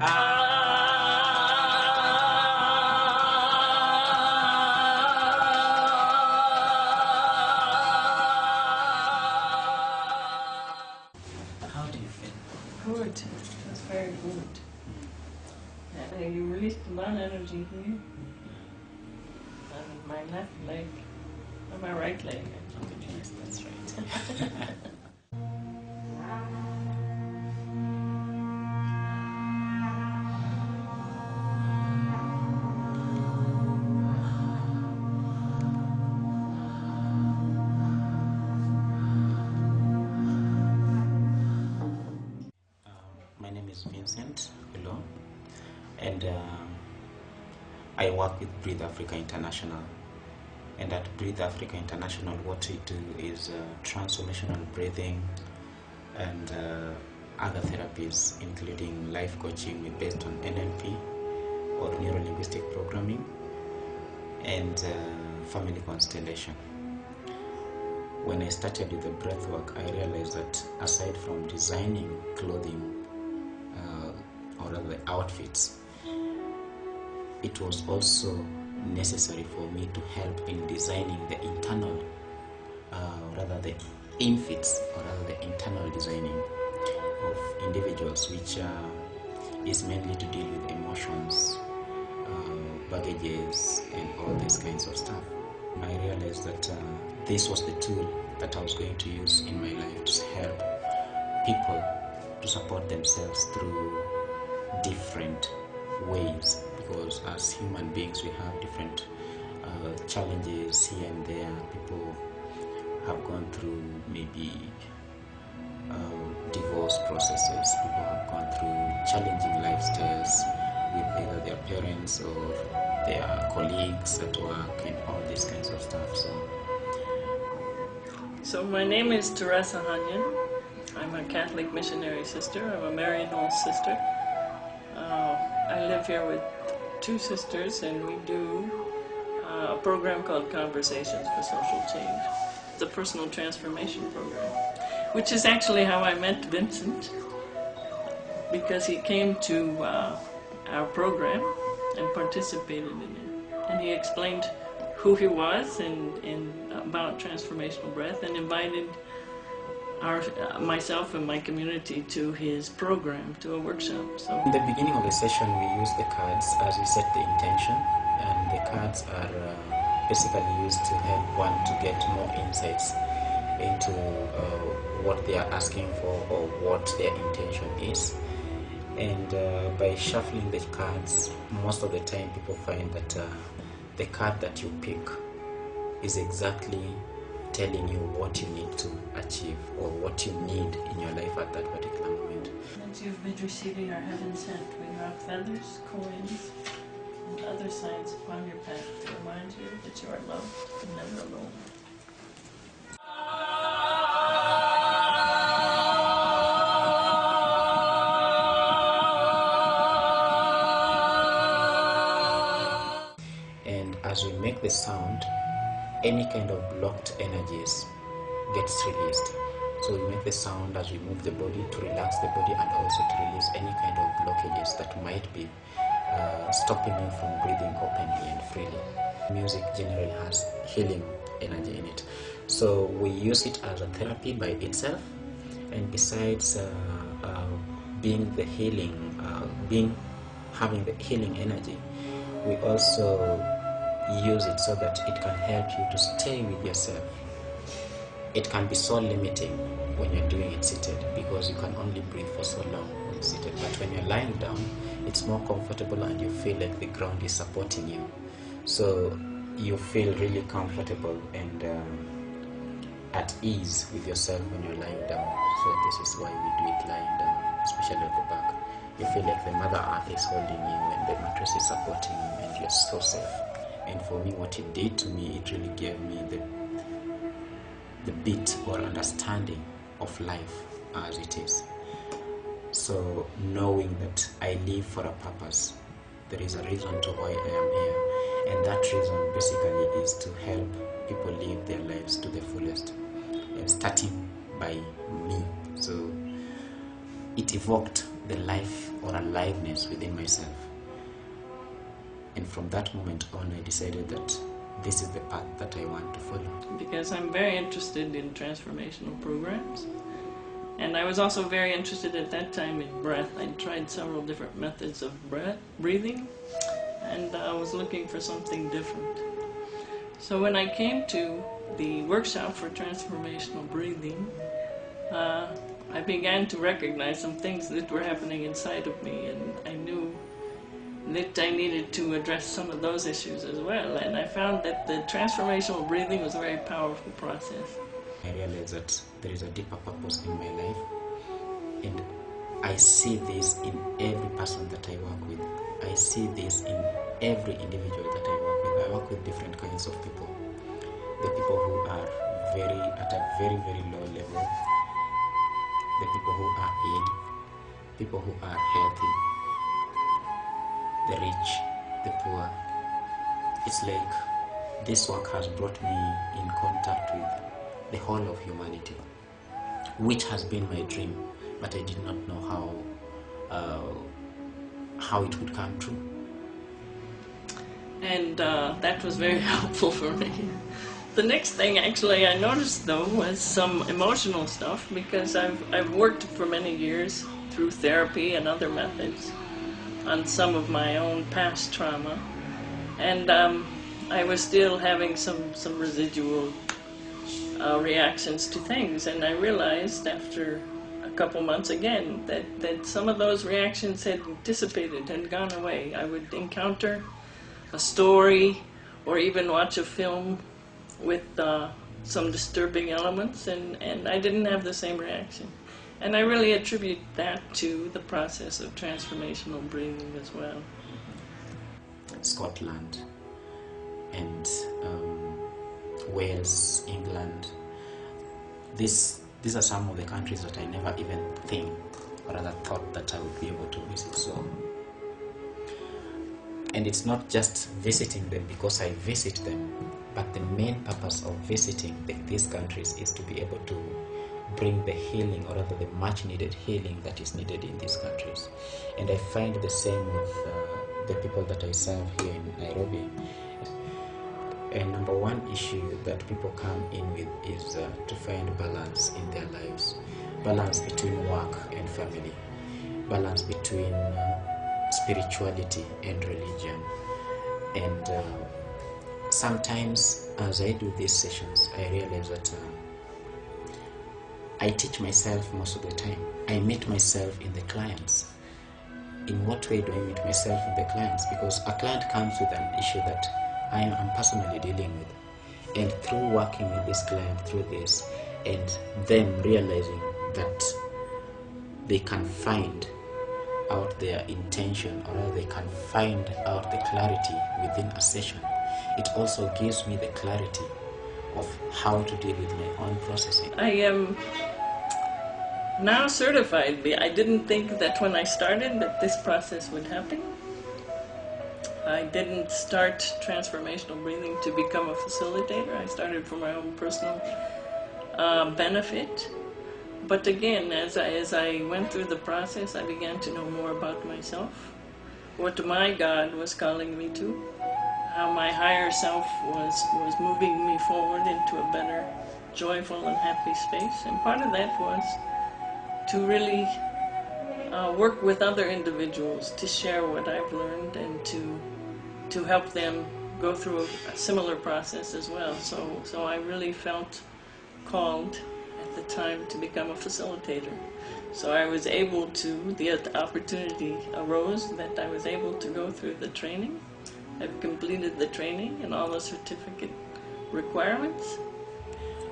How do you feel? Good. That's very good. And you released a lot of energy here. And my left leg, or my right leg. Yes, that's right. My name is Vincent. Hello. And I work with Breathe Africa International. And at Breathe Africa International, what we do is transformational breathing and other therapies, including life coaching based on NLP or neuro-linguistic programming, and family constellation. When I started with the breathwork, I realized that aside from designing clothing or other outfits, it was also necessary for me to help in designing the internal, rather the infits, or rather the internal designing of individuals, which is mainly to deal with emotions, baggages, and all these kinds of stuff. I realized that this was the tool that I was going to use in my life to help people to support themselves through different ways, because as human beings we have different challenges here and there. People have gone through maybe divorce processes, people have gone through challenging lifestyles with either their parents or their colleagues at work and all these kinds of stuff. So my name is Teresa Hanyan. I'm a Catholic missionary sister. I'm a Marianol sister. I live here with two sisters, and we do a program called Conversations for Social Change. It's a personal transformation program, which is actually how I met Vincent, because he came to our program and participated in it. And he explained who he was and about transformational breath, and invited myself and my community to his program, to a workshop. So in the beginning of the session, we use the cards as we set the intention, and the cards are basically used to help one to get more insights into what they are asking for or what their intention is. And by shuffling the cards, most of the time people find that the card that you pick is exactly telling you what you need to achieve or what you need in your life at that particular moment. Once you've been receiving our heaven sent, we have feathers, coins, and other signs upon your path to remind you that you are loved and never alone. And as we make the sound, any kind of blocked energies gets released. So we make the sound as we move the body to relax the body, and also to release any kind of blockages that might be stopping you from breathing openly and freely. Music generally has healing energy in it, so we use it as a therapy by itself. And besides being the healing, having the healing energy, we also use it so that it can help you to stay with yourself. It can be so limiting when you're doing it seated, because you can only breathe for so long when you're seated. But when you're lying down, it's more comfortable and you feel like the ground is supporting you. So you feel really comfortable and at ease with yourself when you're lying down. So this is why we do it lying down, especially at the back. You feel like the Mother Earth is holding you and the mattress is supporting you, and you're so safe. And for me, what it did to me, it really gave me the bit or understanding of life as it is. So knowing that I live for a purpose, there is a reason to why I am here, and that reason basically is to help people live their lives to the fullest, and starting by me. So it evoked the life or aliveness within myself. And from that moment on, I decided that this is the path that I want to follow. Because I'm very interested in transformational programs. And I was also very interested at that time in breath. I tried several different methods of breathing, and I was looking for something different. So when I came to the workshop for transformational breathing, I began to recognize some things that were happening inside of me, and I knew that I needed to address some of those issues as well. And I found that the transformational breathing was a very powerful process. I realized that there is a deeper purpose in my life, and I see this in every person that I work with. I see this in every individual that I work with. I work with different kinds of people. The people who are at a very, very low level, the people who are ill, people who are healthy, the rich, the poor. It's like this work has brought me in contact with the whole of humanity, which has been my dream, but I did not know how it would come true. And that was very helpful for me. The next thing actually I noticed though was some emotional stuff, because I've worked for many years through therapy and other methods on some of my own past trauma, and I was still having some residual reactions to things, and I realized after a couple months again that some of those reactions had dissipated and gone away. I would encounter a story or even watch a film with some disturbing elements, and I didn't have the same reaction. And I really attribute that to the process of transformational breathing as well. Scotland and Wales, England. These are some of the countries that I never even think or rather thought that I would be able to visit. So, and it's not just visiting them because I visit them, but the main purpose of visiting these countries is to be able to bring the healing, or rather the much needed healing that is needed in these countries. And I find the same with the people that I serve here in Nairobi. And number one issue that people come in with is to find balance in their lives. Balance between work and family. Balance between spirituality and religion. And sometimes as I do these sessions, I realize that I teach myself most of the time. I meet myself in the clients. In what way do I meet myself in the clients? Because a client comes with an issue that I am personally dealing with. And through working with this client through this, and them realizing that they can find out their intention, or they can find out the clarity within a session, it also gives me the clarity of how to deal with my own processing. I am now certified. I didn't think that when I started that this process would happen. I didn't start transformational breathing to become a facilitator. I started for my own personal benefit. But again, as I went through the process, I began to know more about myself, what my God was calling me to, how my higher self was moving me forward into a better, joyful and happy space. And part of that was to really work with other individuals to share what I've learned and to help them go through a similar process as well. So I really felt called at the time to become a facilitator. So I was able to, the opportunity arose that I was able to go through the training. I've completed the training and all the certificate requirements.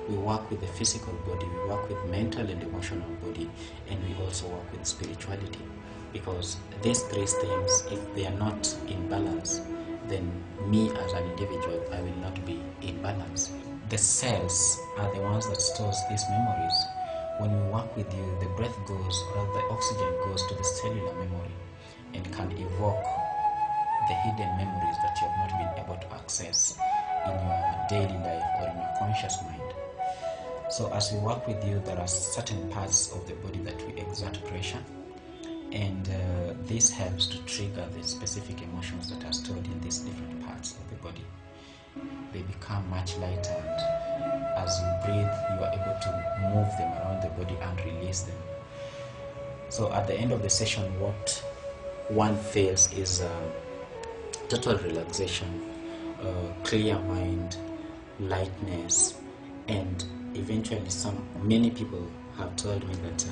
We work with the physical body, we work with mental and emotional body, and we also work with spirituality. Because these three things, if they are not in balance, then me as an individual, I will not be in balance. The cells are the ones that stores these memories. When we work with you, the breath goes, or the oxygen goes to the cellular memory and can evoke the hidden memories that you have not been able to access in your daily life or in your conscious mind. So as we work with you, there are certain parts of the body that we exert pressure, and this helps to trigger the specific emotions that are stored in these different parts of the body. They become much lighter, and as you breathe, you are able to move them around the body and release them. So at the end of the session, what one feels is total relaxation, clear mind, lightness, and eventually many people have told me that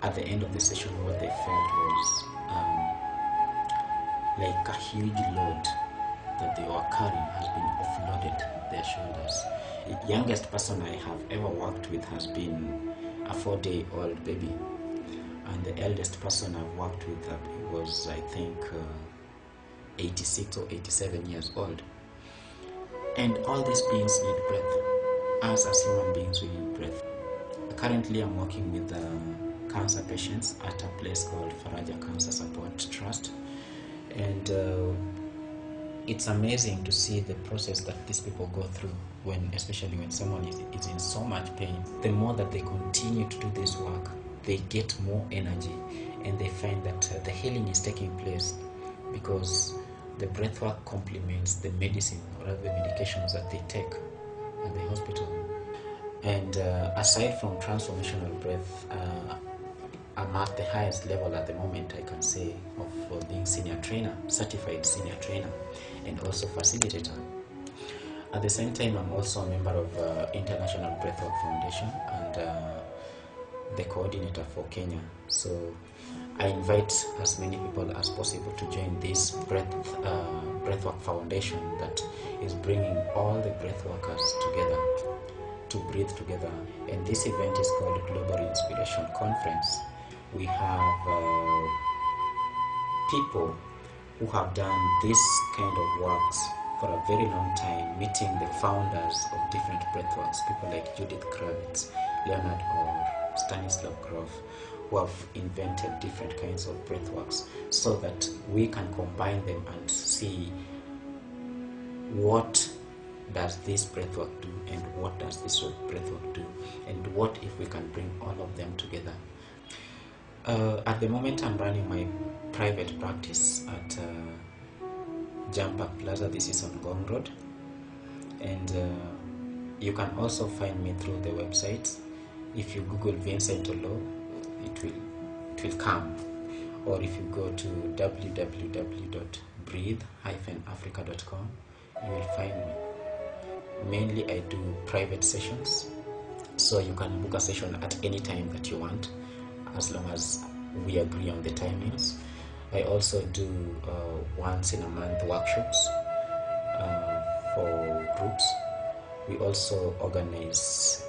at the end of the session what they felt was like a huge load that they were carrying has been offloaded their shoulders. The youngest person I have ever worked with has been a 4-day-old baby, and the eldest person I've worked with was, I think, 86 or 87 years old. And all these beings need breath. Us as human beings, we need breath. Currently, I'm working with cancer patients at a place called Faraja Cancer Support Trust, and it's amazing to see the process that these people go through, especially when someone is in so much pain. The more that they continue to do this work, they get more energy, and they find that the healing is taking place because the breath work complements the medicine or the medications that they take at the hospital. And aside from transformational breath, I'm at the highest level at the moment, I can say, of being senior trainer, certified senior trainer, and also facilitator. At the same time, I'm also a member of International Breathwork Foundation and the coordinator for Kenya. So I invite as many people as possible to join this breathwork foundation that is bringing all the breathworkers together to breathe together. And this event is called Global Inspiration Conference. We have people who have done this kind of works for a very long time, meeting the founders of different breathworks, people like Judith Kravitz, Leonard Orr, Stanislav Grof, who have invented different kinds of breathworks, so that we can combine them and see what does this breathwork do and what does this breathwork do, and what if we can bring all of them together. At the moment, I'm running my private practice at Jump Plaza. This is on Gong Road, and you can also find me through the website. If you Google Vincent Olo, it will come, or if you go to www.breathe-africa.com, you will find me. Mainly I do private sessions, so you can book a session at any time that you want, as long as we agree on the timings. I also do once in a month workshops for groups. We also organize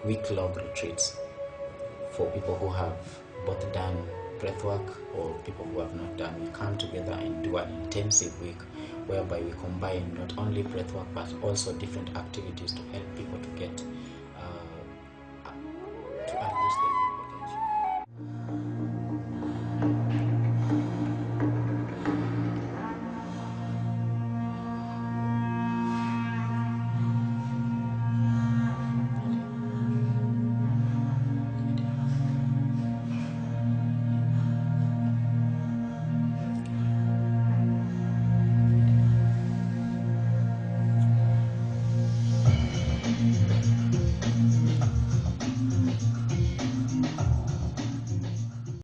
week-long retreats for people who have both done breathwork or people who have not done. We come together and do an intensive week whereby we combine not only breathwork but also different activities to help people to get